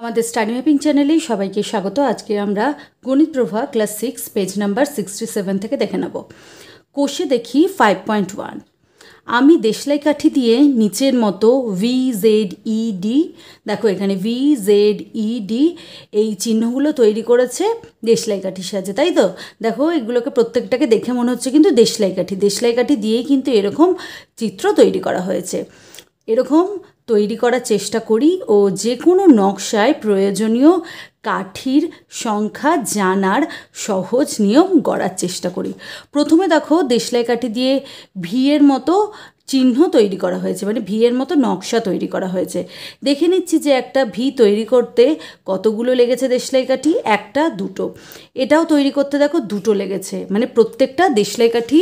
আমাদের study mapping চ্যানেলে সবাইকে স্বাগত। আজকে আমরা গণিত প্রভা ক্লাস 6 পেজ নাম্বার 67 থেকে দেখে নেব। কোষে দেখি 5.1, আমি দেশলাই কাঠি দিয়ে নিচের মতো VZED, দেখো এখানে VZED এই চিহ্নগুলো তৈরি করেছে দেশলাই কাঠির সাহায্যে, তাই তো? দেখো এগুলোকে প্রত্যেকটাকে দেখে মনে হচ্ছে কিন্তু দেশলাই কাঠি দিয়েই কিন্তু এরকম চিত্র তৈরি করা হয়েছে। এরকম তৈরি করার চেষ্টা করি ও যে কোনো নকশায় প্রয়োজনীয় কাঠির সংখ্যা জানার সহজ নিয়ম গড়ার চেষ্টা করি। প্রথমে দেখো দেশলাই কাঠি দিয়ে ভি এর মতো চিহ্ন তৈরি করা হয়েছে, মানে ভি এর মতো নকশা তৈরি করা হয়েছে। দেখে নিচ্ছি যে একটা ভি তৈরি করতে কতগুলো লেগেছে দেশলাই কাঠি, একটা দুটো। এটাও তৈরি করতে দেখো দুটো লেগেছে, মানে প্রত্যেকটা দেশলাই কাঠি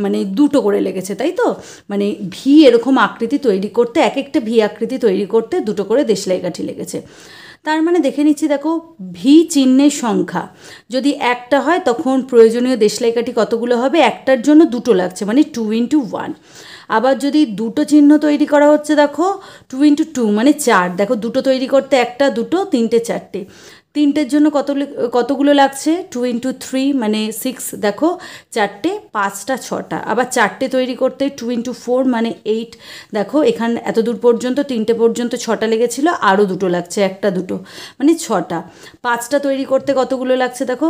মানে দুটো করে লেগেছে, তাই তো? মানে ভি এরকম আকৃতি তৈরি করতে, এক একটা ভি আকৃতি তৈরি করতে দুটো করে দেশলাই কাঠি লেগেছে। তার মানে দেখে নিচ্ছি দেখো ভি চিহ্নের সংখ্যা যদি একটা হয় তখন প্রয়োজনীয় দেশলাই কাঠি কতগুলো হবে, একটার জন্য দুটো লাগছে, মানে 2x1। আবার যদি দুটো চিহ্ন তৈরি করা হচ্ছে দেখো 2x2 মানে 4। দেখো দুটো তৈরি করতে একটা দুটো তিনটে চারটে, তিনটের জন্য কতগুলো লাগছে 2x3 মানে 6। দেখো চারটে পাঁচটা ছটা, আবার চারটে তৈরি করতে 2x4 মানে 8। দেখো এখানে এত দূর পর্যন্ত তিনটে পর্যন্ত ছটা লেগেছিল, আরও দুটো লাগছে, একটা দুটো মানে ছটা। পাঁচটা তৈরি করতে কতগুলো লাগছে দেখো,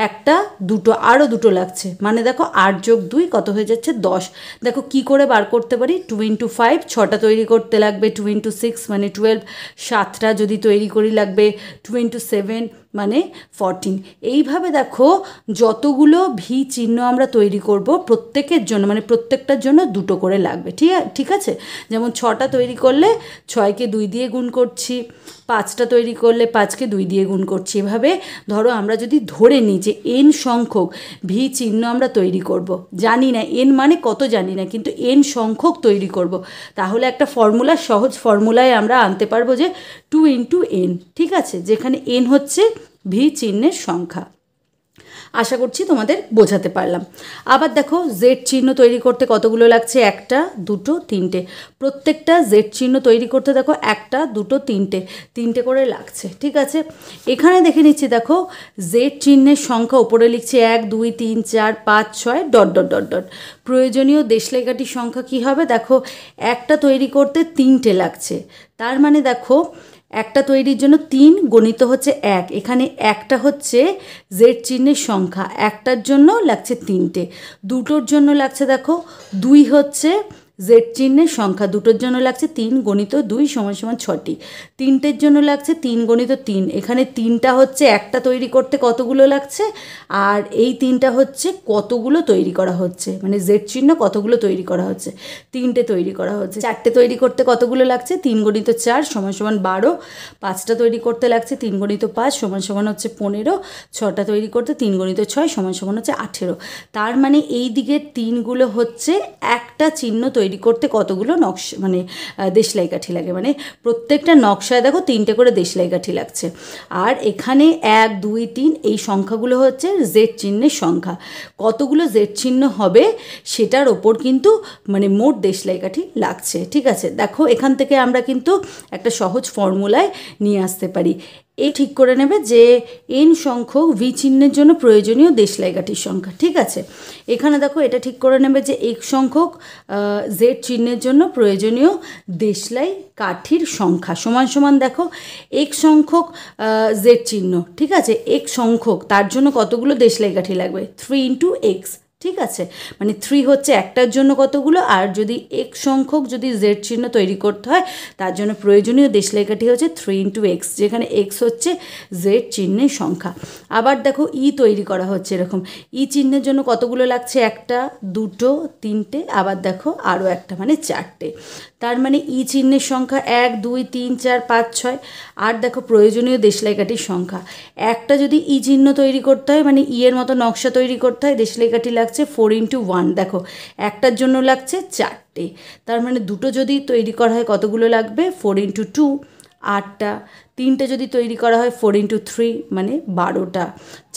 একটা দুটো আরও দুটো লাগছে, মানে দেখো 8 + 2 কত হয়ে যাচ্ছে 10। দেখো কি করে বার করতে পারি, 2x5 ছটা তৈরি করতে লাগবে 2x6 মানে 12, সাতটা যদি তৈরি করি লাগবে 2x7 মানে 14। এইভাবে দেখো যতগুলো ভি চিহ্ন আমরা তৈরি করব প্রত্যেকের জন্য মানে প্রত্যেকটার জন্য দুটো করে লাগবে, ঠিক আছে? যেমন 6টা তৈরি করলে 6কে 2 দিয়ে গুণ করছি, 5টা তৈরি করলে 5কে 2 দিয়ে গুণ করছি। এভাবে ধরো আমরা যদি ধরে নিই যে n সংখ্যক ভি চিহ্ন আমরা তৈরি করব, জানি না n মানে কত জানি না, কিন্তু n সংখ্যক তৈরি করব, তাহলে একটা ফর্মুলা, সহজ ফর্মুলায় আমরা আনতে পারবো যে 2x n, ঠিক আছে? যেখানে n হচ্ছে ভি চিহ্নের সংখ্যা। আশা করছি তোমাদের বোঝাতে পারলাম। আবার দেখো জেড চিহ্ন তৈরি করতে কতগুলো লাগছে, একটা দুটো তিনটে। প্রত্যেকটা জেড চিহ্ন তৈরি করতে দেখো একটা দুটো তিনটে তিনটে করে লাগছে, ঠিক আছে? এখানে দেখে নিচ্ছি দেখো জেড চিহ্নের সংখ্যা উপরে লিখছি 1 2 3 4 5 6 ডট ডট ডট ডট। প্রয়োজনীয় দেশলাই কাঠির সংখ্যা কী হবে, দেখো একটা তৈরি করতে তিনটে লাগছে, তার মানে দেখো একটা তৈরির জন্য 3 গণিত হচ্ছে 1, এখানে একটা হচ্ছে জেড চিহ্নের সংখ্যা, একটার জন্য লাগছে তিনটে, দুটোর জন্য লাগছে দেখো 2 হচ্ছে জেড চিহ্নের সংখ্যা, দুটোর জন্য লাগছে 3 গণিত 2 = 6টি, তিনটের জন্য লাগছে 3 গণিত 3, এখানে তিনটা হচ্ছে একটা তৈরি করতে কতগুলো লাগছে, আর এই তিনটা হচ্ছে কতগুলো তৈরি করা হচ্ছে, মানে জেড চিহ্ন কতগুলো তৈরি করা হচ্ছে, তিনটে তৈরি করা হচ্ছে। চারটে তৈরি করতে কতগুলো লাগছে, 3 গণিত 4 = 12, 5টা তৈরি করতে লাগছে 3 গণিত 5 = হচ্ছে 15, 6টা তৈরি করতে 3 গণিত 6 = হচ্ছে 18। তার মানে এই দিকের 3গুলো হচ্ছে একটা চিহ্ন তৈরি করতে কতগুলো নকশা মানে দেশলাই কাঠি লাগে, মানে প্রত্যেকটা নকশায় দেখো 3টে করে দেশলাই কাঠি লাগছে। আর এখানে 1 2 3 এই সংখ্যাগুলো হচ্ছে জেড চিহ্নের সংখ্যা, কতগুলো জেড চিহ্ন হবে সেটার ওপর কিন্তু মানে মোট দেশলাই কাঠি লাগছে, ঠিক আছে? দেখো এখান থেকে আমরা কিন্তু একটা সহজ ফর্মুলায় নিয়ে আসতে পারি। এই ঠিক করে নেবে যে n সংখ্যক ভি চিহ্নের জন্য প্রয়োজনীয় দেশলাই কাঠির সংখ্যা, ঠিক আছে? এখানে দেখো এটা ঠিক করে নেবে যে x সংখ্যক জেড চিহ্নের জন্য প্রয়োজনীয় দেশলাই কাঠির সংখ্যা সমান সমান দেখো x সংখ্যক জেড চিহ্ন, ঠিক আছে? x সংখ্যক তার জন্য কতগুলো দেশলাই কাঠি লাগবে, 3 × x, ঠিক আছে? মানে 3 হচ্ছে একটার জন্য কতগুলো, আর যদি x সংখ্যক যদি জেড চিহ্ন তৈরি করতে হয় তার জন্য প্রয়োজনীয় দেশলাই কাঠি হচ্ছে 3 × x, যেখানে x হচ্ছে জেড চিহ্নের সংখ্যা। আবার দেখো ই তৈরি করা হচ্ছে, এরকম ই চিহ্নের জন্য কতগুলো লাগছে, একটা দুটো তিনটে, আবার দেখো আরও একটা মানে 4টে। তার মানে ই চিহ্নের সংখ্যা 1 2 3 4 5 6। আর দেখো প্রয়োজনীয় দেশলাই কাঠির সংখ্যা, একটা যদি ই চিহ্ন তৈরি করতে হয় মানে ই এর মতো নকশা তৈরি করতে হয়, দেশলাই কাঠি লাগছে 4 × 1। দেখো একটার জন্য লাগছে 4টে, তার মানে দুটো যদি তৈরি করা হয় কতগুলো লাগবে, 4 × 2। 8টা, 3টে যদি তৈরি করা হয় 4 × 3 মানে 12টা,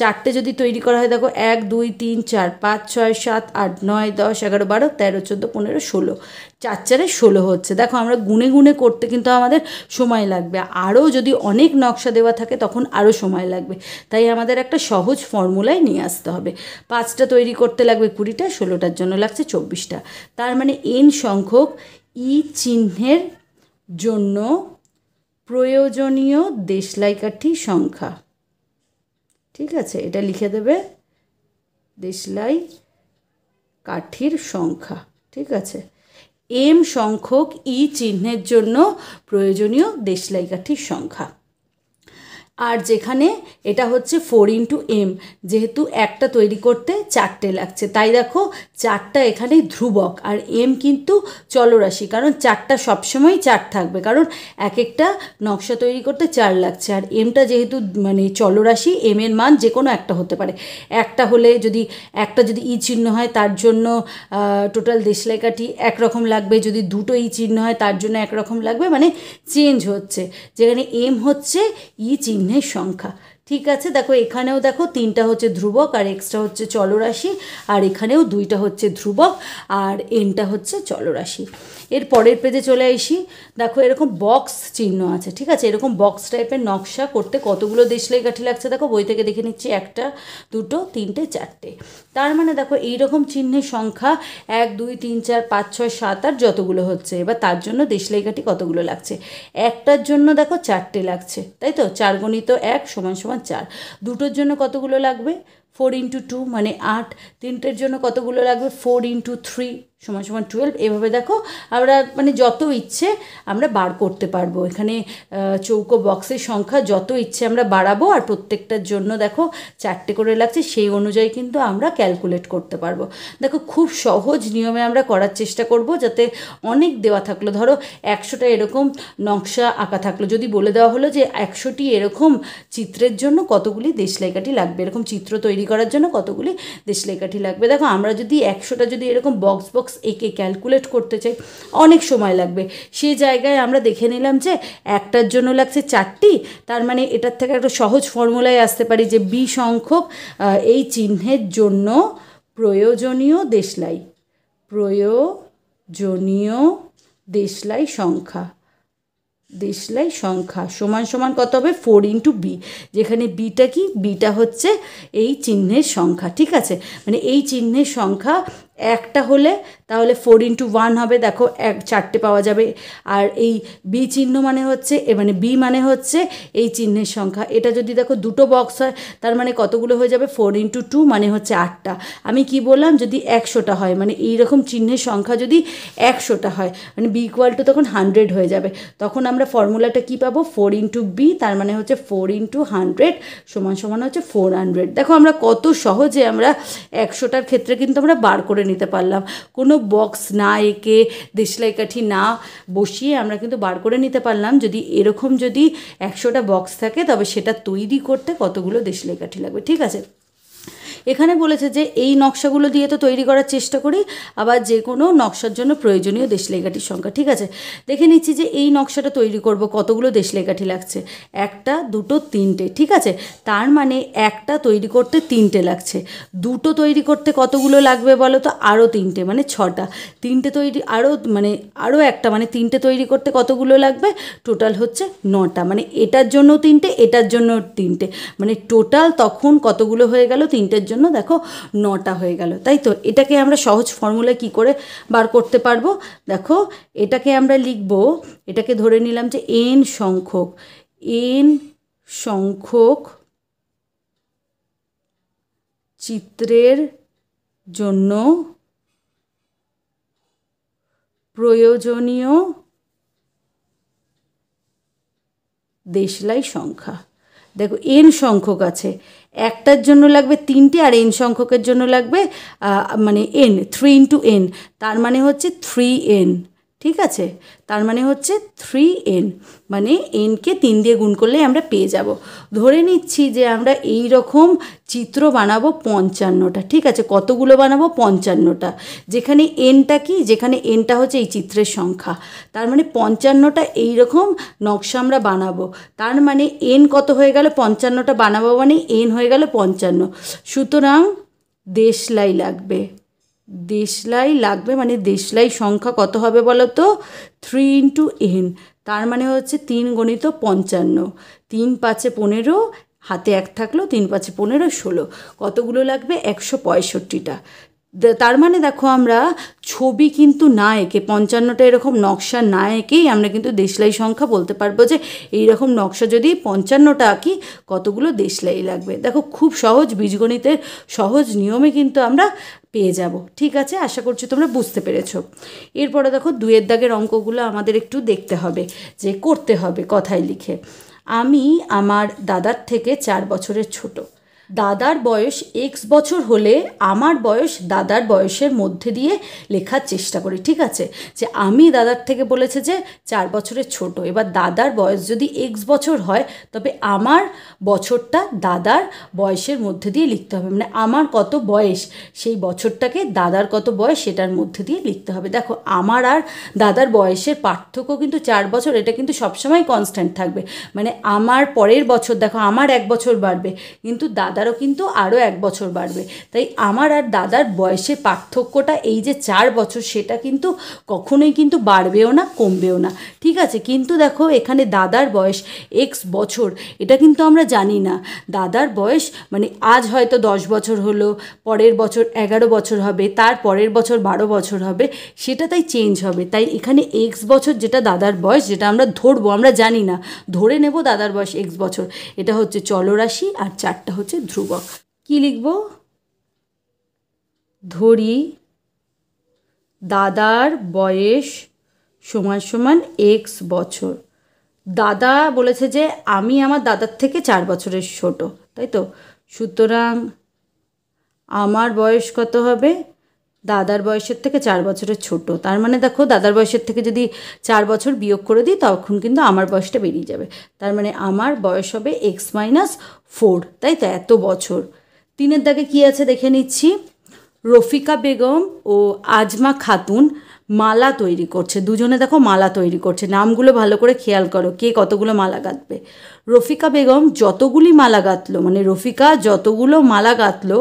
4টে যদি তৈরি করা হয় দেখো 1 2 3 4 5 6 7 8 9 10 11 12 13 14 15 16, 4 4 16 হচ্ছে। দেখো আমরা গুনে গুনে করতে কিন্তু আমাদের সময় লাগবে, আরও যদি অনেক নকশা দেওয়া থাকে তখন আরও সময় লাগবে, তাই আমাদের একটা সহজ ফর্মুলায় নিয়ে আসতে হবে। 5টা তৈরি করতে লাগবে 20টা, 16টার জন্য লাগছে 24টা। তার মানে n সংখ্যক ই চিহ্নের জন্য প্রয়োজনীয় দেশলাই কাঠি সংখ্যা। ঠিক আছে, এটা লিখে দেবে, দেশলাই কাঠির সংখ্যা। ঠিক আছে, m সংখ্যক ই চিহ্নের জন্য প্রয়োজনীয় দেশলাই কাঠির সংখ্যা। আর যেখানে এটা হচ্ছে 4 × m, যেহেতু একটা তৈরি করতে 4টে লাগছে, তাই দেখো 4টা এখানে ধ্রুবক, আর m কিন্তু চলরাশি, কারণ 4টা সবসময় 4 থাকবে, কারণ এক একটা নকশা তৈরি করতে 4 লাগছে। আর mটা যেহেতু মানে চলরাশি, m এর মান যে কোনো একটা হতে পারে। একটা হলে যদি ই চিহ্ন হয় তার জন্য টোটাল দেশলাই কাঠি একরকম লাগবে, যদি দুটো ই চিহ্ন হয় তার জন্য একরকম লাগবে, মানে চেঞ্জ হচ্ছে। যেখানে m হচ্ছে ই চিহ্নের সংখ্যা। ঠিক আছে, দেখো এখানেও দেখো 3টা হচ্ছে ধ্রুবক আর এক্সটা হচ্ছে চলরাশি, আর এখানেও 2টা হচ্ছে ধ্রুবক আর nটা হচ্ছে চলরাশি। এর পরের পেজে চলে আসি, দেখো এরকম বক্স চিহ্ন আছে। ঠিক আছে, এরকম বক্স টাইপের নকশা করতে কতগুলো দেশলাই কাঠি লাগছে দেখো বই থেকে দেখে নিচ্ছি, 1টা 2টো 3টে 4টে। তার মানে দেখো এইরকম চিহ্নের সংখ্যা 1 2 3 4 5 6 7 8 যতগুলো হচ্ছে। এবার তার জন্য দেশলাই কাঠি কতগুলো লাগছে, একটার জন্য দেখো 4টে লাগছে, তাই তো 4 × 1 = 4। দুটোর জন্য কতগুলো লাগবে, 4 × 2 মানে 8। তিনটের জন্য কতগুলো লাগবে, 4 × 3 = 12। এভাবে দেখো আমরা মানে যত ইচ্ছে আমরা বার করতে পারবো। এখানে চৌকো বক্সের সংখ্যা যত ইচ্ছে আমরা বাড়াবো, আর প্রত্যেকটার জন্য দেখো 4টে করে লাগছে, সেই অনুযায়ী কিন্তু আমরা ক্যালকুলেট করতে পারবো। দেখো খুব সহজ নিয়মে আমরা করার চেষ্টা করব, যাতে অনেক দেওয়া থাকলো, ধরো 100টা এরকম নকশা আঁকা থাকলো, যদি বলে দেওয়া হলো যে 100টি এরকম চিত্রের জন্য কতগুলি দেশলাই কাঠি লাগবে, এরকম চিত্র তৈরি করার জন্য কতগুলি দেশলাই কাঠি লাগবে। দেখো আমরা যদি 100টা যদি এরকম বক্স এঁকে ক্যালকুলেট করতে চাই অনেক সময় লাগবে, সেই জায়গায় আমরা দেখে নিলাম যে একটার জন্য লাগছে 4টি। তার মানে এটার থেকে একটা সহজ ফর্মুলায় আসতে পারি যে বি সংখ্যক এই চিহ্নের জন্য প্রয়োজনীয় দেশলাই সংখ্যা সমান কত হবে, 4 × b, যেখানে বিটা কি, বিটা হচ্ছে এই চিহ্নের সংখ্যা। ঠিক আছে, মানে এই চিহ্নের সংখ্যা একটা হলে তাহলে 4 × 1 হবে, দেখো 4টে পাওয়া যাবে। আর এই বি চিহ্ন মানে হচ্ছে মানে বি মানে হচ্ছে এই চিহ্নের সংখ্যা। এটা যদি দেখো দুটো বক্স হয় তার মানে কতগুলো হয়ে যাবে, 4 × 2 মানে হচ্ছে 8টা। আমি কি বললাম, যদি 100টা হয়, মানে এইরকম চিহ্নের সংখ্যা যদি 100টা হয়, মানে b = তখন 100 হয়ে যাবে, তখন আমরা ফর্মুলাটা কি পাবো, 4 × b, তার মানে হচ্ছে 4 × 100 = হচ্ছে 400। দেখো আমরা কত সহজে আমরা 100টার ক্ষেত্রে কিন্তু আমরা বার করে নিতে পারলাম, কোনো বক্স না এঁকে দেশলাই কাঠি না বসিয়ে আমরা কিন্তু বার করে নিতে পারলাম। যদি এরকম যদি 100টা বক্স থাকে তবে সেটা তৈরি করতে কতগুলো দেশলাই কাঠি লাগবে। ঠিক আছে, এখানে বলেছে যে এই নকশাগুলো দিয়ে তো তৈরি করার চেষ্টা করি, আবার যে কোনো নকশার জন্য প্রয়োজনীয় দেশলাই কাঠির সংখ্যা। ঠিক আছে, দেখে নিচ্ছি যে এই নকশাটা তৈরি করব কতগুলো দেশলাই কাঠি লাগছে, 1টা 2টো 3টে। ঠিক আছে, তার মানে একটা তৈরি করতে 3টে লাগছে, দুটো তৈরি করতে কতগুলো লাগবে বলো তো, আরও 3টে মানে 6টা, 3টে তৈরি আরও একটা মানে 3টে তৈরি করতে কতগুলো লাগবে, টোটাল হচ্ছে 9টা, মানে এটার জন্য 3টে, এটার জন্য 3টে, মানে টোটাল তখন কতগুলো হয়ে গেল, 3টের জন্য দেখো 9টা হয়ে গেল। তাই তো, এটাকে আমরা সহজ ফর্মুলায় কি করে বার করতে পারবো, দেখো এটাকে আমরা লিখব, এটাকে ধরে নিলাম যে n সংখ্যক চিত্রের জন্য প্রয়োজনীয় দেশলাই সংখ্যা। দেখো n সংখ্যক আছে, একটার জন্য লাগবে 3টে, আর n সংখ্যকের জন্য লাগবে মানে n, 3 × n, তার মানে হচ্ছে 3n। ঠিক আছে, তার মানে হচ্ছে 3n, মানে nকে 3 দিয়ে গুণ করলে আমরা পেয়ে যাব। ধরে নিচ্ছি যে আমরা এই রকম চিত্র বানাবো 55টা। ঠিক আছে, কতগুলো বানাবো? 55টা। যেখানে nটা কি, যেখানে nটা হচ্ছে এই চিত্রের সংখ্যা, তার মানে 55টা এইরকম নকশা আমরা বানাবো। তার মানে n কত হয়ে গেল? 55টা বানাবো মানে n হয়ে গেল 55। সুতরাং দেশলাই লাগবে, দেশলাই লাগবে, মানে দেশলাই সংখ্যা কত হবে বলো তো? 3 ইন্টু n, তার মানে হচ্ছে 3 গণিত 55, 3 5 15, হাতে 1 থাকলো, 3 5 15 16, কতগুলো লাগবে? 165টা। তার মানে দেখো আমরা ছবি কিন্তু না এঁকে, 55টা এরকম নকশা না এঁকেই আমরা কিন্তু দেশলাই সংখ্যা বলতে পারবো যে এইরকম নকশা যদি 55টা আঁকি কতগুলো দেশলাই লাগবে। দেখো খুব সহজ, বীজগণিতের সহজ নিয়মে কিন্তু আমরা পেয়ে যাব। ঠিক আছে, আশা করছি তোমরা বুঝতে পেরেছো। এরপরে দেখো 2-এর দাগের অঙ্কগুলো আমাদের একটু দেখতে হবে, যে করতে হবে কথায় লিখে। আমি আমার দাদার থেকে 4 বছরের ছোট। দাদার বয়স x বছর হলে আমার বয়স দাদার বয়সের মধ্যে দিয়ে লেখার চেষ্টা করি। ঠিক আছে, যে আমি দাদার থেকে বলেছে যে 4 বছরের ছোট, এবার দাদার বয়স যদি x বছর হয় তবে আমার বছরটা দাদার বয়সের মধ্যে দিয়ে লিখতে হবে, মানে আমার কত বয়স সেই বছরটাকে দাদার কত বয়স সেটার মধ্যে দিয়ে লিখতে হবে। দেখো আমার আর দাদার বয়সের পার্থক্য কিন্তু 4 বছর, এটা কিন্তু সবসময় কনস্ট্যান্ট থাকবে, মানে আমার পরের বছর দেখো আমার 1 বছর বাড়বে, কিন্তু দাদারও কিন্তু আরও 1 বছর বাড়বে। তাই আমার আর দাদার বয়সের পার্থক্যটা এই যে 4 বছর, সেটা কিন্তু কখনোই কিন্তু বাড়বেও না কমবেও না। ঠিক আছে, কিন্তু দেখো এখানে দাদার বয়স x বছর, এটা কিন্তু আমরা জানি না। দাদার বয়স মানে আজ হয়তো 10 বছর হলো, পরের বছর 11 বছর হবে, তার পরের বছর 12 বছর হবে, সেটা তাই চেঞ্জ হবে। তাই এখানে x বছর যেটা দাদার বয়স, যেটা আমরা ধরবো, আমরা জানি না, ধরে নেব দাদার বয়স x বছর, এটা হচ্ছে চলরাশি আর 4টা হচ্ছে ধ্রুবক। কি লিখব? ধরি দাদার বয়স সমান সমান x বছর। দাদা বলেছে যে আমি আমার দাদার থেকে 4 বছরের ছোট, তাই তো? সুতরাং আমার বয়স কত হবে? দাদার বয়সের থেকে 4 বছরের ছোট। তার মানে দেখো দাদার বয়সের থেকে যদি 4 বছর বিয়োগ করে দিই তখন কিন্তু আমার বয়সটা বেরিয়ে যাবে। তার মানে আমার বয়স হবে x-4, তাই তো? এত বছর। 3-এর দাগে কী আছে দেখে নিচ্ছি। রফিকা বেগম ও আজমা খাতুন মালা তৈরি করছে, দুজনে দেখো মালা তৈরি করছে। নামগুলো ভালো করে খেয়াল করো, কে কতগুলো মালা গাঁথবে। রফিকা বেগম যতগুলি মালা গাঁথলো, মানে রফিকা যতগুলো মালা গাঁথলো,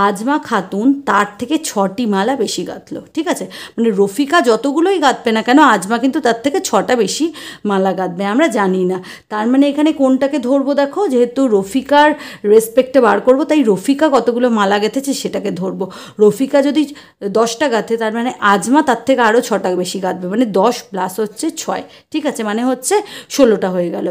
আজমা খাতুন তার থেকে 6টি মালা বেশি গাঁথলো। ঠিক আছে, মানে রফিকা যতগুলোই গাঁথবে না কেন, আজমা কিন্তু তার থেকে 6টা বেশি মালা গাঁথবে, আমরা জানি না। তার মানে এখানে কোনটাকে ধরবো দেখো, যেহেতু রফিকার রেসপেক্টে বার করবো, তাই রফিকা কতগুলো মালা গেঁথেছে সেটাকে ধরবো। রফিকা যদি 10টা গাঁথে, তার মানে আজমা তার থেকে আরও 6টা বেশি গাঁথবে, মানে 10 প্লাস হচ্ছে 6। ঠিক আছে, মানে হচ্ছে 16টা হয়ে গেল।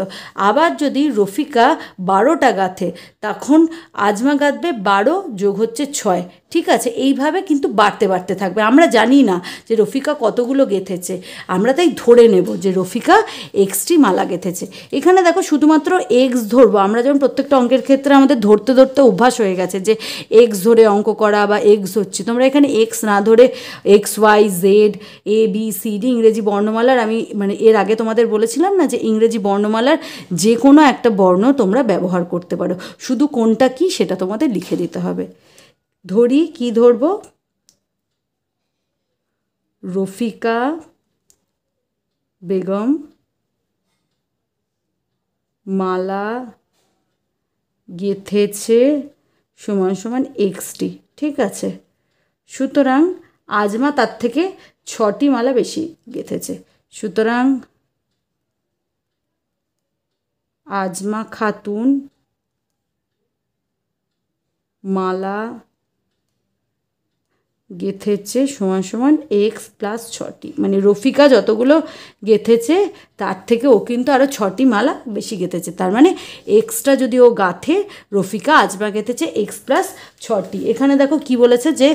আবার যদি রফিকা 12টা গাঁথে, তখন আজমা গাঁথবে 12 যোগ হচ্ছে 6। ঠিক আছে, এইভাবে কিন্তু বাড়তে বাড়তে থাকবে। আমরা জানি না যে রফিকা কতগুলো গেঁথেছে, আমরা তাই ধরে নেব যে রফিকা এক্সটি মালা গেঁথেছে। এখানে দেখো শুধুমাত্র এক্স ধরবো, আমরা যেমন প্রত্যেকটা অঙ্কের ক্ষেত্রে আমাদের ধরতে ধরতে অভ্যাস হয়ে গেছে যে এক্স ধরে অঙ্ক করা বা এক্স হচ্ছে, তোমরা এখানে এক্স না ধরে XY Z ABCD ইংরেজি বর্ণমালার, আমি মানে এর আগে তোমাদের বলেছিলাম না যে ইংরেজি বর্ণমালার যে কোনো একটা বর্ণ তোমরা ব্যবহার করতে পারো, শুধু কোনটা কি সেটা তোমাদের লিখে দিতে হবে। ধরি, কি ধরবো? রফিকা বেগম মালা গেঁথেছে সমান সমান XT। ঠিক আছে, সুতরাং আজমা তার থেকে 6টি মালা বেশি গেঁথেছে, সুতরাং আজমা খাতুন মালা গেঁথেছে সমান সমান x প্লাস 6টি, মানে রফিকা যতগুলো গেঁথেছে তার থেকে ও কিন্তু আরও 6টি মালা বেশি গেঁথেছে। তার মানে এক্সটা যদি ও গাঁথে, রফিকা আজমা গেঁথেছে x প্লাস 6টি। এখানে দেখো কি বলেছে যে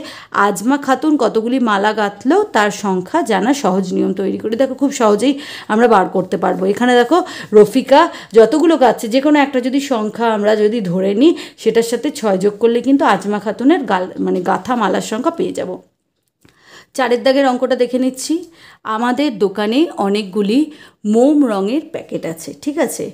আজমা খাতুন কতগুলি মালা গাঁথলেও তার সংখ্যা জানা সহজ নিয়ম তৈরি করে। দেখো খুব সহজেই আমরা বার করতে পারবো। এখানে দেখো রফিকা যতগুলো গাঁথছে, যে কোনো একটা যদি সংখ্যা আমরা যদি ধরে নিই, সেটার সাথে 6 যোগ করলে কিন্তু আজমা খাতুনের মানে গাঁথা মালার সংখ্যা পেয়ে যাব। চারের দাগের অঙ্কটা দেখে নিচ্ছি। আমাদের দোকানে অনেকগুলি মোম রঙের প্যাকেট আছে, ঠিক আছে।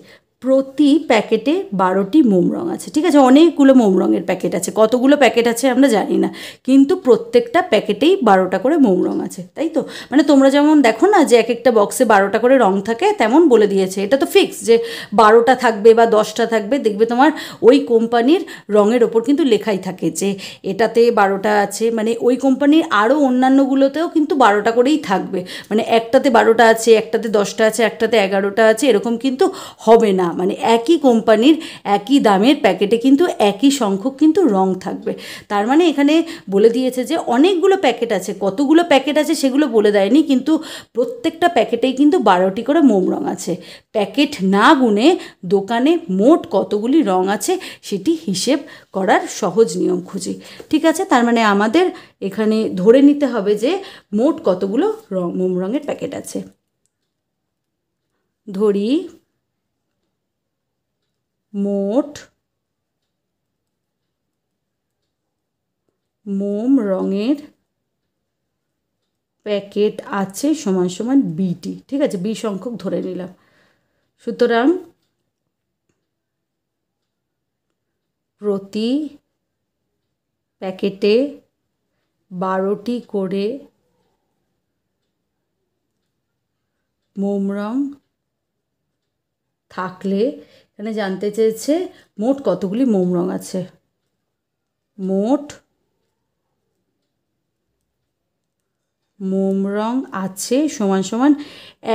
প্রতি প্যাকেটে 12টি মোম রঙ আছে, ঠিক আছে। অনেকগুলো মোম রঙের প্যাকেট আছে, কতগুলো প্যাকেট আছে আমরা জানি না, কিন্তু প্রত্যেকটা প্যাকেটেই 12টা করে মোম রঙ আছে, তাই তো। মানে তোমরা যেমন দেখো না যে এক একটা বক্সে 12টা করে রঙ থাকে, তেমন বলে দিয়েছে। এটা তো ফিক্স যে 12টা থাকবে বা 10টা থাকবে। দেখবে তোমার ওই কোম্পানির রঙের ওপর কিন্তু লেখাই থাকে যে এটাতে 12টা আছে, মানে ওই কোম্পানির আরও অন্যান্যগুলোতেও কিন্তু 12টা করেই থাকবে। মানে একটাতে 12টা আছে, একটাতে 10টা আছে, একটাতে 11টা আছে, এরকম কিন্তু হবে না। মানে একই কোম্পানির একই দামের প্যাকেটে কিন্তু একই সংখ্যক কিন্তু রং থাকবে। তার মানে এখানে বলে দিয়েছে যে অনেকগুলো প্যাকেট আছে, কতগুলো প্যাকেট আছে সেগুলো বলে দেয়নি, কিন্তু প্রত্যেকটা প্যাকেটেই কিন্তু 12টি করে মোম রং আছে। প্যাকেট না গুনে দোকানে মোট কতগুলি রং আছে সেটি হিসেব করার সহজ নিয়ম খুঁজি, ঠিক আছে। তার মানে আমাদের এখানে ধরে নিতে হবে যে মোট কতগুলো মোম রঙের প্যাকেট আছে। ধরি মোট মোম রঙের প্যাকেট আছে সমান সমান বিটি, ঠিক আছে। বি সংখ্যক ধরে নিলাম। সুতরাং প্রতি প্যাকেটে 12টি করে মোম রং থাকলে এখানে জানতে চেয়েছে মোট কতগুলি মোম রং আছে। মোট মোম রং আছে সমান সমান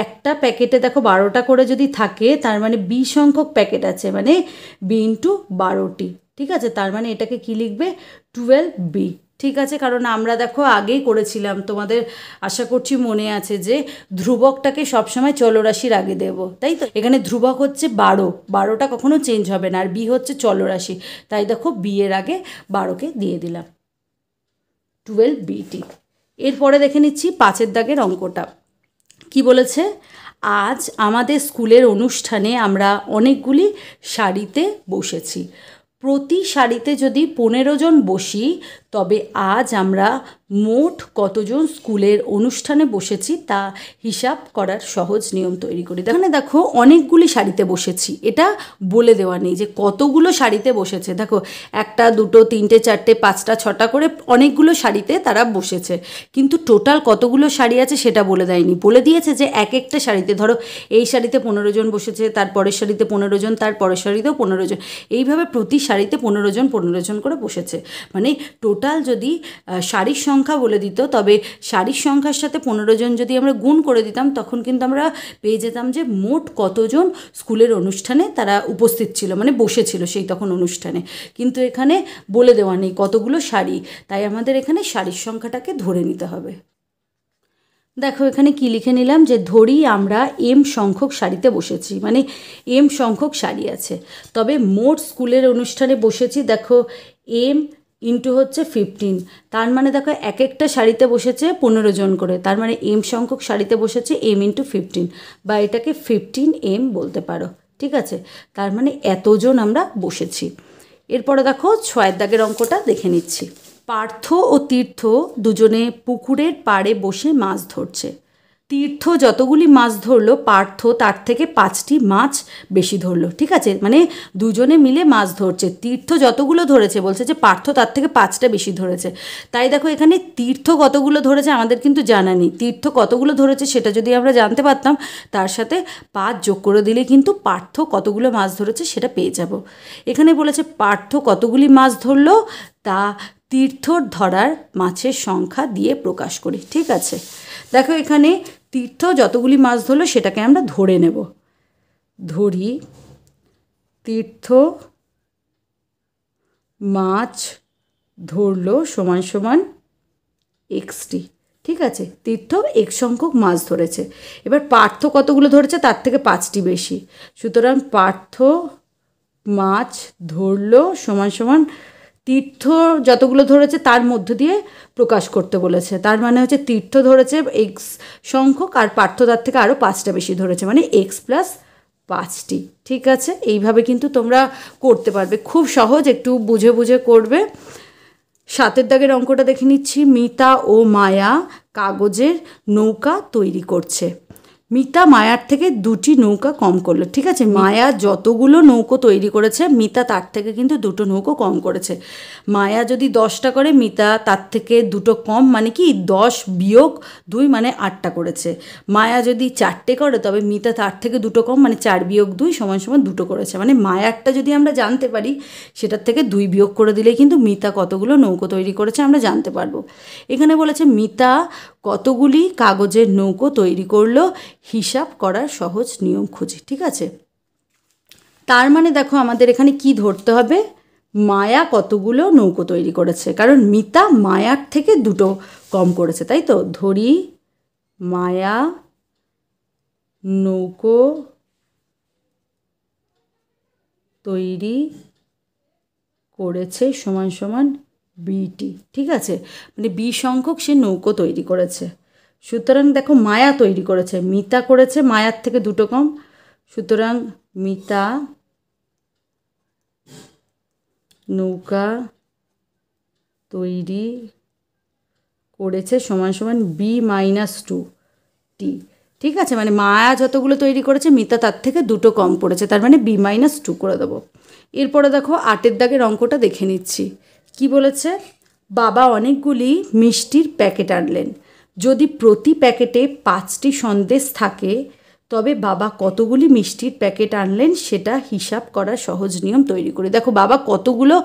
একটা প্যাকেটে দেখো 12টা করে যদি থাকে, তার মানে বি সংখ্যক প্যাকেট আছে, মানে বি ইন্টু 12টি, ঠিক আছে। তার মানে এটাকে কি লিখবে? 12B, ঠিক আছে। কারণ আমরা দেখো আগেই করেছিলাম, তোমাদের আশা করছি মনে আছে যে ধ্রুবকটাকে সবসময় চলরাশির আগে দেব, তাই তো। এখানে ধ্রুবক হচ্ছে 12টা কখনো চেঞ্জ হবে না, আর বি হচ্ছে চলরাশি, তাই দেখো বি এর আগে 12কে দিয়ে দিলাম, 12BT। এরপরে দেখে নিচ্ছি 5এর দাগের অঙ্কটা কি বলেছে। আজ আমাদের স্কুলের অনুষ্ঠানে আমরা অনেকগুলি সারিতে বসেছি। প্রতি সারিতে যদি 15 জন বসি, তবে আজ আমরা মোট কতজন স্কুলের অনুষ্ঠানে বসেছি তা হিসাব করার সহজ নিয়ম তৈরি করি। এখানে দেখো অনেকগুলি সারিতে বসেছি, এটা বলে দেওয়া নেই যে কতগুলো সারিতে বসেছে। দেখো 1টা 2টো 3টে 4টে 5টা 6টা করে অনেকগুলো সারিতে তারা বসেছে, কিন্তু টোটাল কতগুলো সারি আছে সেটা বলে দেয়নি। বলে দিয়েছে যে এক একটা সারিতে, ধরো এই সারিতে 15 জন বসেছে, তার পরের সারিতে 15 জন, তার পরের সারিতেও 15 জন, এইভাবে প্রতি সারিতে 15 জন করে বসেছে। মানে টোটাল যদি সারির সংখ্যা বলে দিত, তবে সারির সংখ্যার সাথে 15 জন যদি আমরা গুণ করে দিতাম, তখন কিন্তু আমরা পেয়ে যেতাম যে মোট কতজন স্কুলের অনুষ্ঠানে তারা উপস্থিত ছিল, মানে বসেছিল সেই তখন অনুষ্ঠানে। কিন্তু এখানে বলে দেওয়া নেই কতগুলো সারি, তাই আমাদের এখানে সারির সংখ্যাটাকে ধরে নিতে হবে। দেখো এখানে কি লিখে নিলাম যে ধরি আমরা এম সংখ্যক সারিতে বসেছি, মানে এম সংখ্যক সারি আছে, তবে মোট স্কুলের অনুষ্ঠানে বসেছি দেখো এম ইন্টু হচ্ছে 15, তার মানে দেখো এক একটা সারিতে বসেছে 15 জন করে, তার মানে এম সংখ্যক সারিতে বসেছে এম ইন্টু 15, বা এটাকে 15M বলতে পারো, ঠিক আছে। তার মানে এতজন আমরা বসেছি। এরপরে দেখো 6এর দাগের অঙ্কটা দেখে নিচ্ছি। পার্থ ও তীর্থ দুজনে পুকুরের পাড়ে বসে মাছ ধরছে। তীর্থ যতগুলি মাছ ধরলো, পার্থ তার থেকে 5টি মাছ বেশি ধরলো, ঠিক আছে। মানে দুজনে মিলে মাছ ধরছে, তীর্থ যতগুলো ধরেছে বলছে যে পার্থ তার থেকে 5টা বেশি ধরেছে। তাই দেখো এখানে তীর্থ কতগুলো ধরেছে আমাদের কিন্তু জানা নেই, তীর্থ কতগুলো ধরেছে সেটা যদি আমরা জানতে পারতাম, তার সাথে 5 যোগ করে দিলে কিন্তু পার্থ কতগুলো মাছ ধরেছে সেটা পেয়ে যাব। এখানে বলেছে পার্থ কতগুলি মাছ ধরলো তা তীর্থর ধরার মাছের সংখ্যা দিয়ে প্রকাশ করি, ঠিক আছে। দেখো এখানে তীর্থ যতগুলি মাছ ধরলো সেটাকে আমরা ধরে নেব। ধরি তীর্থ মাছ ধরলো সমান সমান XT, ঠিক আছে। তীর্থ এক সংখ্যক মাছ ধরেছে। এবার পার্থ কতগুলো ধরেছে তার থেকে 5টি বেশি, সুতরাং পার্থ মাছ ধরলো সমান সমান তীর্থ যতগুলো ধরেছে তার মধ্য দিয়ে প্রকাশ করতে বলেছে। তার মানে হচ্ছে তীর্থ ধরেছে X সংখ্যক, আর পার্থ তার থেকে আরও 5টা বেশি ধরেছে, মানে X + 5টি, ঠিক আছে। এইভাবে কিন্তু তোমরা করতে পারবে, খুব সহজ, একটু বুঝে বুঝে করবে। সাতের দাগের অঙ্কটা দেখে নিচ্ছি। মিতা ও মায়া কাগজের নৌকা তৈরি করছে। মিতা মায়ার থেকে দুটি নৌকা কম করলো। ঠিক আছে, মায়া যতগুলো নৌকো তৈরি করেছে মিতা তার থেকে কিন্তু দুটো নৌকো কম করেছে। মায়া যদি 10টা করে, মিতা তার থেকে দুটো কম, মানে কি 10 বিয়োগ 2 মানে 8টা করেছে। মায়া যদি 4টে করে তবে মিতা তার থেকে দুটো কম, মানে 4 বিয়োগ 2 সমান সমান 2টো করেছে। মানে মায়ারটা যদি আমরা জানতে পারি সেটার থেকে 2 বিয়োগ করে দিলেই কিন্তু মিতা কতগুলো নৌকো তৈরি করেছে আমরা জানতে পারবো। এখানে বলেছে মিতা কতগুলি কাগজের নৌকো তৈরি করলো, হিসাব করার সহজ নিয়ম খুঁজি। ঠিক আছে, তার মানে দেখো আমাদের এখানে কি ধরতে হবে, মায়া কতগুলো নৌকো তৈরি করেছে, কারণ মিতা মায়ার থেকে দুটো কম করেছে, তাই তো। ধরি মায়া নৌকো তৈরি করেছে সমান সমান বিটি। ঠিক আছে, মানে বি সংখ্যক সে নৌকো তৈরি করেছে। সুতরাং দেখো মায়া তৈরি করেছে, মিতা করেছে মায়ার থেকে দুটো কম, সুতরাং মিতা নৌকা তৈরি করেছে সমান সমান বি মাইনাস 2টি। ঠিক আছে, মানে মায়া যতগুলো তৈরি করেছে মিতা তার থেকে দুটো কম করেছে, তার মানে বি মাইনাস 2 করে দেবো। এরপরে দেখো 8এর দাগের অঙ্কটা দেখে নিচ্ছি। কি বলেছে, বাবা অনেকগুলি মিষ্টির প্যাকেট আনলেন। যদি প্রতি প্যাকেটে 5টি সন্দেশ থাকে তবে বাবা কতগুলি মিষ্টির প্যাকেট আনলেন সেটা হিসাব করার সহজ নিয়ম তৈরি করি। দেখো বাবা কতগুলো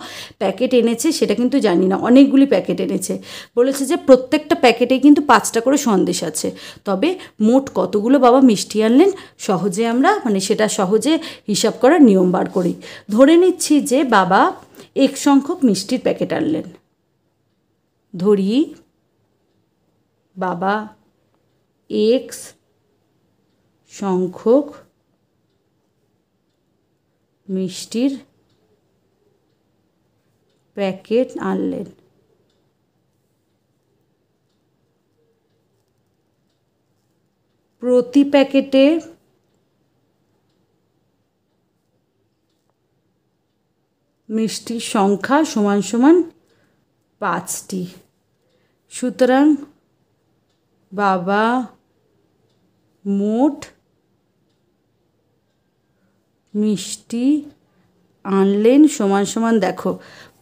প্যাকেট এনেছে সেটা কিন্তু জানি না, অনেকগুলি প্যাকেট এনেছে। বলেছে যে প্রত্যেকটা প্যাকেটেই কিন্তু 5টা করে সন্দেশ আছে, তবে মোট কতগুলো বাবা মিষ্টি আনলেন সহজে আমরা মানে সেটা সহজে হিসাব করার নিয়ম বার করি। ধরে নিচ্ছি যে বাবা এক সংখ্যক মিষ্টির প্যাকেট আনলেন। ধরি বাবা এক্স সংখ্যক মিষ্টির প্যাকেট আনলেন। প্রতি প্যাকেটে মিষ্টির সংখ্যা সমান সমান 5টি। সুতরাং বাবা মোট মিষ্টি আনলেন সমান সমান, দেখো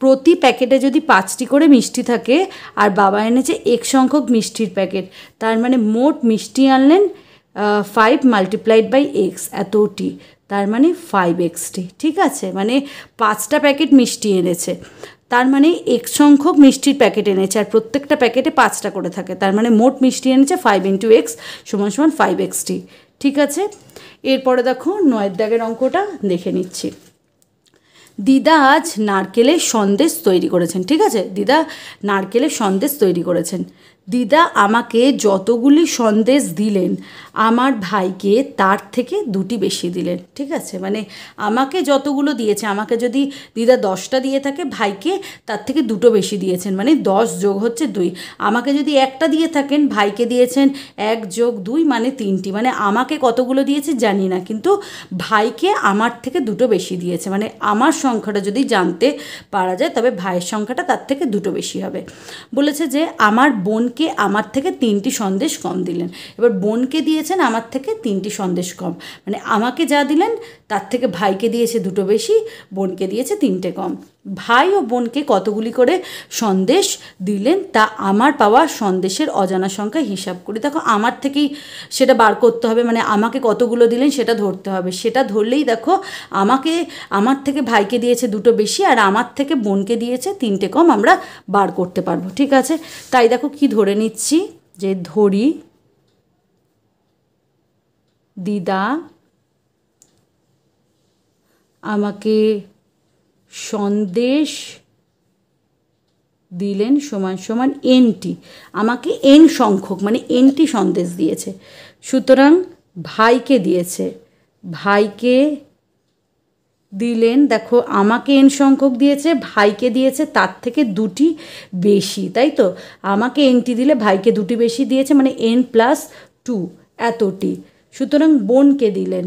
প্রতি প্যাকেটে যদি 5টি করে মিষ্টি থাকে আর বাবা এনেছে এক সংখ্যক মিষ্টির প্যাকেট, তার মানে মোট মিষ্টি আনলেন 5 মাল্টিপ্লাইড বাই এক্স এতটি, তার মানে 5xটি। ঠিক আছে, মানে 5টা প্যাকেট মিষ্টি এনেছে, তার মানে এক সংখ্যক মিষ্টির প্যাকেট এনেছে আর প্রত্যেকটা প্যাকেটে 5টা করে থাকে, তার মানে মোট মিষ্টি এনেছে 5 × x সমান সমান 5xটি। ঠিক আছে, এরপরে দেখো 9এর দাগের অঙ্কটা দেখে নিচ্ছি। দিদা আজ নারকেলের সন্দেশ তৈরি করেছেন। ঠিক আছে, দিদা নারকেলের সন্দেশ তৈরি করেছেন। দিদা আমাকে যতগুলি সন্দেশ দিলেন আমার ভাইকে তার থেকে দুটি বেশি দিলেন। ঠিক আছে, মানে আমাকে যতগুলো দিয়েছে, আমাকে যদি দিদা 10টা দিয়ে থাকে ভাইকে তার থেকে দুটো বেশি দিয়েছেন, মানে 10 যোগ হচ্ছে 2। আমাকে যদি একটা দিয়ে থাকেন ভাইকে দিয়েছেন 1 যোগ 2 মানে 3টি, মানে আমাকে কতগুলো দিয়েছে জানি না, কিন্তু ভাইকে আমার থেকে দুটো বেশি দিয়েছে, মানে আমার সংখ্যাটা যদি জানতে পারা যায় তবে ভাইয়ের সংখ্যাটা তার থেকে দুটো বেশি হবে। বলেছে যে আমার বোনকে আমার থেকে 3টি সন্দেশ কম দিলেন। এবার বোনকে দিয়েছেন আমার থেকে 3টি সন্দেশ কম, মানে আমাকে যা দিলেন তার থেকে ভাইকে দিয়েছে দুটো বেশি, বোনকে দিয়েছে 3টে কম। ভাই ও বোনকে কতগুলি করে সন্দেশ দিলেন তা আমার পাওয়া সন্দেশের অজানা সংখ্যা হিসাব করি। দেখো আমার থেকেই সেটা বার করতে হবে, মানে আমাকে কতগুলো দিলেন সেটা ধরতে হবে, সেটা ধরলেই দেখো আমার থেকে ভাইকে দিয়েছে দুটো বেশি আর আমার থেকে বোনকে দিয়েছে 3টে কম আমরা বার করতে পারবো। ঠিক আছে, তাই দেখো কি ধরে নিচ্ছি, যে ধরি দিদা আমাকে সন্দেশ দিলেন সমান সমান এনটি, আমাকে এন সংখ্যক মানে এনটি সন্দেশ দিয়েছে। সুতরাং ভাইকে দিয়েছে, ভাইকে দিলেন, দেখো আমাকে এন সংখ্যক দিয়েছে, ভাইকে দিয়েছে তার থেকে দুটি বেশি, তাই তো। আমাকে এনটি দিলে ভাইকে দুটি বেশি দিয়েছে, মানে n+2 এতটি। সুতরাং বোনকে দিলেন,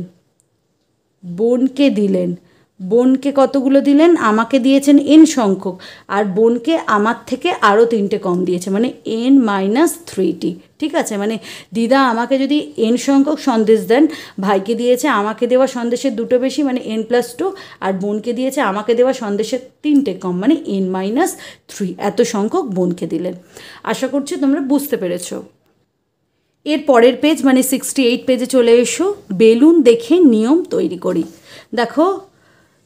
বোনকে কতগুলো দিলেন, আমাকে দিয়েছেন n সংখ্যক, আর বোনকে আমার থেকে আরও 3টে কম দিয়েছে, মানে n-3টি। ঠিক আছে, মানে দিদা আমাকে যদি n সংখ্যক সন্দেশ দেন, ভাইকে দিয়েছে আমাকে দেওয়া সন্দেশের 2টো বেশি, মানে n+2, আর বোনকে দিয়েছে আমাকে দেওয়া সন্দেশের 3টে কম, মানে n-3 এত সংখ্যক বোনকে দিলেন। আশা করছি তোমরা বুঝতে পেরেছো। এর পরের পেজ মানে 68 পেজে চলে এসো। বেলুন দেখে নিয়ম তৈরি করি। দেখো,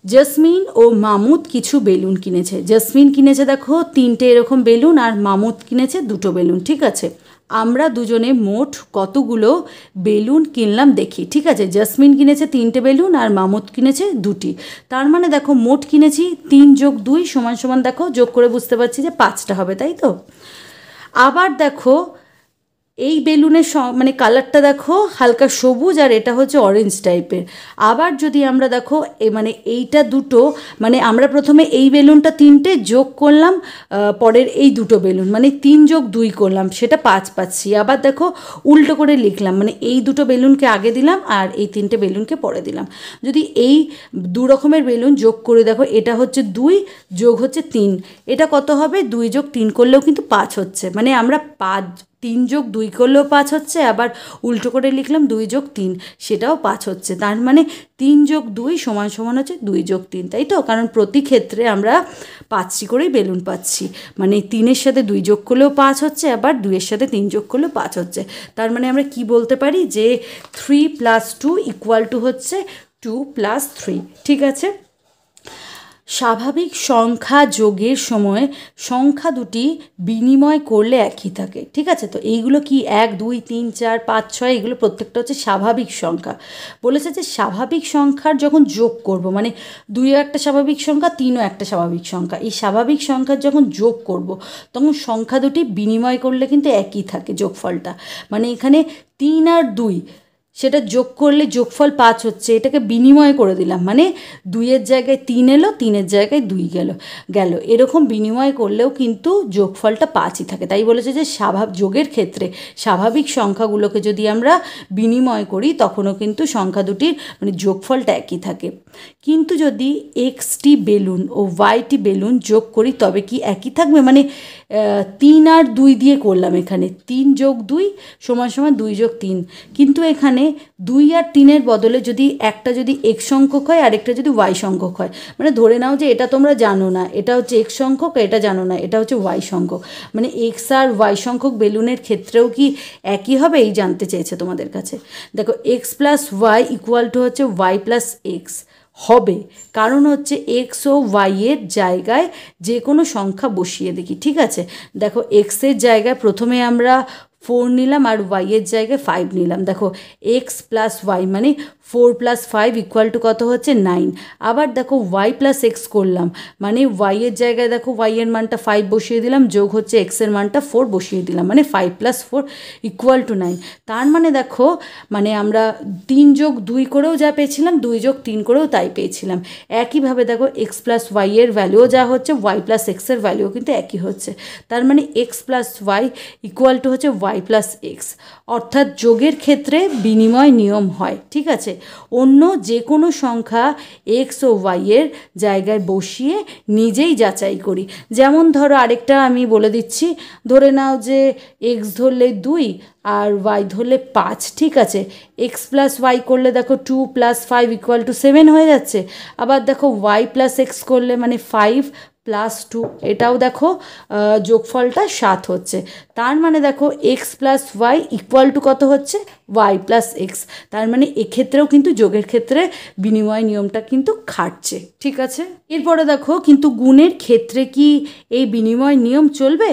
জেসমিন ও মামুদ কিছু বেলুন কিনেছে। জেসমিন কিনেছে দেখো 3টে এরকম বেলুন, আর মামুদ কিনেছে 2টো বেলুন। ঠিক আছে, আমরা দুজনে মোট কতগুলো বেলুন কিনলাম দেখি। ঠিক আছে, জেসমিন কিনেছে 3টে বেলুন আর মামুদ কিনেছে 2টি। তার মানে দেখো মোট কিনেছি 3 + 2 = দেখো যোগ করে বুঝতে পারছি যে 5টা হবে, তাই তো। আবার দেখো এই বেলুনের মানে কালারটা দেখো হালকা সবুজ, আর এটা হচ্ছে অরেঞ্জ টাইপের। আবার যদি আমরা দেখো মানে এইটা 2টো, মানে আমরা প্রথমে এই বেলুনটা 3টে যোগ করলাম, পরের এই 2টো বেলুন মানে 3 + 2 করলাম, সেটা 5 পাচ্ছি। আবার দেখো উল্টো করে লিখলাম, মানে এই 2টো বেলুনকে আগে দিলাম আর এই 3টে বেলুনকে পরে দিলাম। যদি এই 2 রকমের বেলুন যোগ করে দেখো, এটা হচ্ছে 2 যোগ হচ্ছে 3, এটা কত হবে? 2 + 3 করলেও কিন্তু 5 হচ্ছে, মানে আমরা 3 + 2 করলেও 5 হচ্ছে, আবার উল্টো করে লিখলাম 2 + 3, সেটাও 5 হচ্ছে। তার মানে 3 + 2 = হচ্ছে 2 + 3, তাই তো। কারণ প্রতি ক্ষেত্রে আমরা 5টি করেই বেলুন পাচ্ছি, মানে 3-এর সাথে 2 যোগ করলেও 5 হচ্ছে, আবার 2-এর সাথে 3 যোগ করলেও 5 হচ্ছে। তার মানে আমরা কি বলতে পারি যে 3 + 2 = হচ্ছে 2 + 3। ঠিক আছে, স্বাভাবিক সংখ্যা যোগের সময় সংখ্যা দুটি বিনিময় করলে একই থাকে। ঠিক আছে, তো এইগুলো কি 1, 2, 3, 4, 5, 6 এগুলো প্রত্যেকটা হচ্ছে স্বাভাবিক সংখ্যা। বলেছে যে স্বাভাবিক সংখ্যার যখন যোগ করব, মানে 2ও একটা স্বাভাবিক সংখ্যা, 3ও একটা স্বাভাবিক সংখ্যা, এই স্বাভাবিক সংখ্যার যখন যোগ করব তখন সংখ্যা দুটি বিনিময় করলে কিন্তু একই থাকে যোগফলটা। মানে এখানে 3 আর 2 সেটা যোগ করলে যোগফল 5 হচ্ছে, এটাকে বিনিময় করে দিলাম, মানে 2-এর জায়গায় 3 এলো, 3-এর জায়গায় 2 গেল। এরকম বিনিময় করলেও কিন্তু যোগফলটা 5ই থাকে। তাই বলেছে যে যোগের ক্ষেত্রে স্বাভাবিক সংখ্যাগুলোকে যদি আমরা বিনিময় করি তখনও কিন্তু সংখ্যা দুটির মানে যোগফলটা একই থাকে। কিন্তু যদি xটি বেলুন ও yটি বেলুন যোগ করি তবে কি একই থাকবে? মানে 3 আর 2 দিয়ে করলাম, এখানে 3 + 2 = 2 + 3, কিন্তু এখানে 2 আর 3-এর বদলে যদি একটা যদি x সংখ্যক হয় আর একটা যদি y সংখ্যক হয়, মানে ধরে নাও যে এটা তোমরা জানো না, এটা হচ্ছে x সংখ্যক, এটা জানো না, এটা হচ্ছে y সংখ্যক, মানে x আর y সংখ্যক বেলুনের ক্ষেত্রেও কি একই হবে এই জানতে চেয়েছে তোমাদের কাছে। দেখো x + y = হচ্ছে y + x হবে, কারণ হচ্ছে এক্স ও ওয়াইয়ের জায়গায় যে কোনো সংখ্যা বসিয়ে দেখি। ঠিক আছে, দেখো এক্সের জায়গায় প্রথমে আমরা 4 নিলাম আর ওয়াইয়ের জায়গায় 5 নিলাম। দেখো x + y মানে 4 + 5 = কত হচ্ছে 9। আবার দেখো y + x করলাম, মানে ওয়াইয়ের জায়গায় দেখো ওয়াইয়ের মানটা 5 বসিয়ে দিলাম, যোগ হচ্ছে এক্সের মানটা 4 বসিয়ে দিলাম, মানে 5 + 4 = 9। তার মানে দেখো, মানে আমরা 3 + 2 করেও যা পেয়েছিলাম, 2 + 3 করেও তাই পেয়েছিলাম। একইভাবে দেখো x + y এর ভ্যালুও যা হচ্ছে y + x এর ভ্যালুও কিন্তু একই হচ্ছে। তার মানে x + y = হচ্ছে y + x, অর্থাৎ যোগের ক্ষেত্রে বিনিময় নিয়ম হয়। ঠিক আছে, অন্য যে কোনো সংখ্যা x ও y এর জায়গায় বসিয়ে নিজেই যাচাই করি। যেমন ধরো আরেকটা আমি বলে দিচ্ছি, ধরে নাও যে x ধরলে 2 আর y ধরলে 5। ঠিক আছে, x + y করলে দেখো 2 + 5 = 7 হয়ে যাচ্ছে। আবার দেখো y + x করলে মানে 5 + 2, এটাও দেখো যোগফলটা 7 হচ্ছে। তার মানে দেখো x + y = কত হচ্ছে y + x। তার মানে এক্ষেত্রেও কিন্তু যোগের ক্ষেত্রে বিনিময় নিয়মটা কিন্তু খাটছে। ঠিক আছে, এরপরে দেখো কিন্তু গুণের ক্ষেত্রে কি এই বিনিময় নিয়ম চলবে?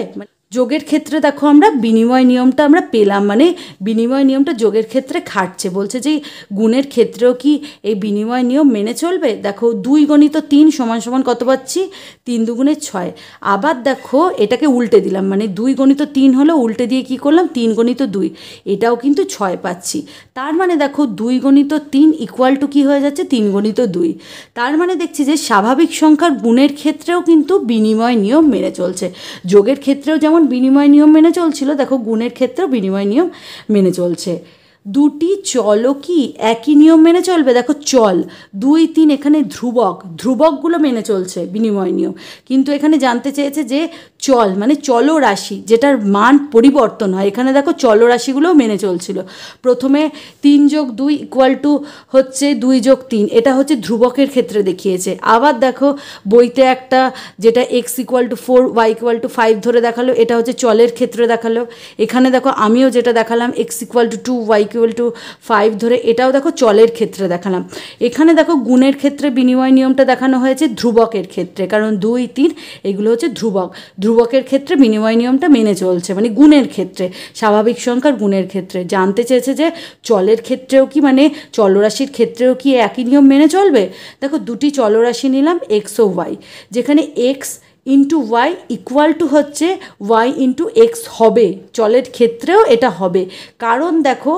যোগের ক্ষেত্রে দেখো আমরা বিনিময় নিয়মটা আমরা পেলাম, মানে বিনিময় নিয়মটা যোগের ক্ষেত্রে খাটছে। বলছে যে গুণের ক্ষেত্রেও কি এই বিনিময় নিয়ম মেনে চলবে? দেখো 2 × 3 = কত পাচ্ছি? 3 × 2 = 6। আবার দেখো এটাকে উল্টে দিলাম, মানে 2 × 3 হলো, উল্টে দিয়ে কি করলাম 3 × 2, এটাও কিন্তু 6 পাচ্ছি। তার মানে দেখো 2 × 3 = কি হয়ে যাচ্ছে 3 × 2। তার মানে দেখছি যে স্বাভাবিক সংখ্যার গুণের ক্ষেত্রেও কিন্তু বিনিময় নিয়ম মেনে চলছে। যোগের ক্ষেত্রেও যেমন বিনিময় নিয়ম মেনে চলছিল, দেখো গুণের ক্ষেত্রেও বিনিময় নিয়ম মেনে চলছে। দুটি চলও কি একই নিয়ম মেনে চলবে? দেখো চল 2, 3 এখানে ধ্রুবকগুলো মেনে চলছে বিনিময় নিয়ম, কিন্তু এখানে জানতে চেয়েছে যে চল মানে চলরাশি যেটার মান পরিবর্তন হয়, এখানে দেখো চলরাশিগুলোও মেনে চলছিল। প্রথমে 3 + 2 = হচ্ছে 2 + 3, এটা হচ্ছে ধ্রুবকের ক্ষেত্রে দেখিয়েছে। আবার দেখো বইতে একটা যেটা x = 4 y = 5 ধরে দেখালো, এটা হচ্ছে চলের ক্ষেত্রে দেখালো। এখানে দেখো আমিও যেটা দেখালাম x = 2 y = 5 ধরে, এটাও দেখো চলের ক্ষেত্রে দেখালাম। এখানে দেখো গুণের ক্ষেত্রে বিনিময় নিয়মটা দেখানো হয়েছে ধ্রুবকের ক্ষেত্রে, কারণ 2, 3 এগুলো হচ্ছে ধ্রুবকের ক্ষেত্রে বিনিময় নিয়মটা মেনে চলছে, মানে গুণের ক্ষেত্রে, স্বাভাবিক সংখ্যার গুণের ক্ষেত্রে। জানতে চেয়েছে যে চলের ক্ষেত্রেও কি, মানে চলরাশির ক্ষেত্রেও কি একই নিয়ম মেনে চলবে? দেখো দুটি চলরাশি নিলাম x ও y, যেখানে x × y = হচ্ছে y × x হবে, চলের ক্ষেত্রেও এটা হবে। কারণ দেখো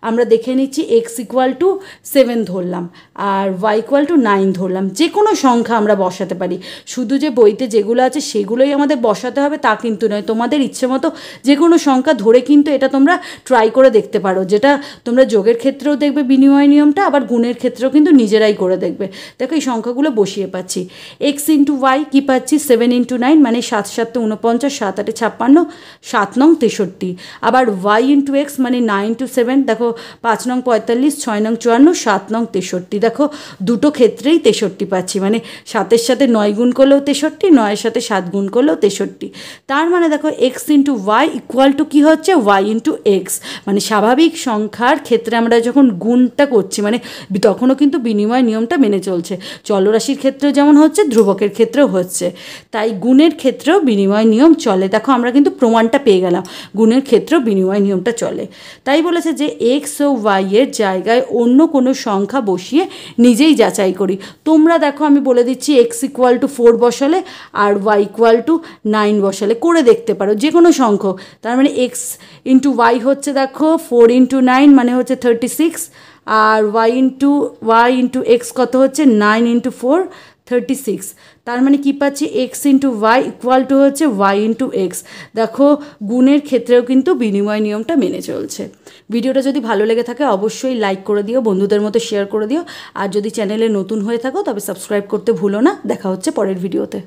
আমরা দেখে নিচ্ছি x = 7 ধরলাম আর y = 9 ধরলাম, যে কোনো সংখ্যা আমরা বসাতে পারি। শুধু যে বইতে যেগুলো আছে সেগুলোই আমাদের বসাতে হবে তা কিন্তু নয়, তোমাদের ইচ্ছে মতো যে কোনো সংখ্যা ধরে কিন্তু এটা তোমরা ট্রাই করে দেখতে পারো, যেটা তোমরা যোগের ক্ষেত্রেও দেখবে বিনিময় নিয়মটা, আবার গুণের ক্ষেত্রেও কিন্তু নিজেরাই করে দেখবে। দেখো এই সংখ্যাগুলো বসিয়ে পাচ্ছি, x × y কী পাচ্ছি 7 × 9 মানে 7 × 7 = 49, 7 × 8 = 56, 7 নং 63। আবার y × x মানে 9 × 7, দেখো 5 নং 45, 6 নং 54, 7 নং 63। দেখো দুটো ক্ষেত্রেই 63 পাচ্ছি, মানে 7-এর সাথে 9 গুণ করলেও 63, 9-এর সাথে 7 গুণ করলেও 63। তার মানে দেখো x × y = কী হচ্ছে y × x, মানে স্বাভাবিক সংখ্যার ক্ষেত্রে আমরা যখন গুণটা করছি মানে তখনও কিন্তু বিনিময় নিয়মটা মেনে চলছে। চলরাশির ক্ষেত্রেও যেমন হচ্ছে, ধ্রুবকের ক্ষেত্রেও হচ্ছে, তাই গুণের ক্ষেত্রেও বিনিময় নিয়ম চলে। দেখো আমরা কিন্তু প্রমাণটা পেয়ে গেলাম, গুণের ক্ষেত্রেও বিনিময় নিয়মটা চলে। তাই বলেছে যে x ও y এর জায়গায় অন্য কোনো সংখ্যা বসিয়ে নিজেই যাচাই করি। তোমরা দেখো আমি বলে দিচ্ছি x = 4 বসালে আর y = 9 বসালে করে দেখতে পারো, যে কোনো সংখ্যা। তার মানে x × y হচ্ছে দেখো 4 × 9 মানে হচ্ছে 36, আর y × x কত হচ্ছে 9 × 4 36। তার মানে কী পাচ্ছি x × y = হচ্ছে y × x। দেখো গুণের ক্ষেত্রেও কিন্তু বিনিময় নিয়মটা মেনে চলছে। ভিডিওটা যদি ভালো লেগে থাকে অবশ্যই লাইক করে দিও, বন্ধুদের মধ্যে শেয়ার করে দিও, আর যদি চ্যানেলে নতুন হয়ে থাকো তবে সাবস্ক্রাইব করতে ভুলো না। দেখা হচ্ছে পরের ভিডিওতে।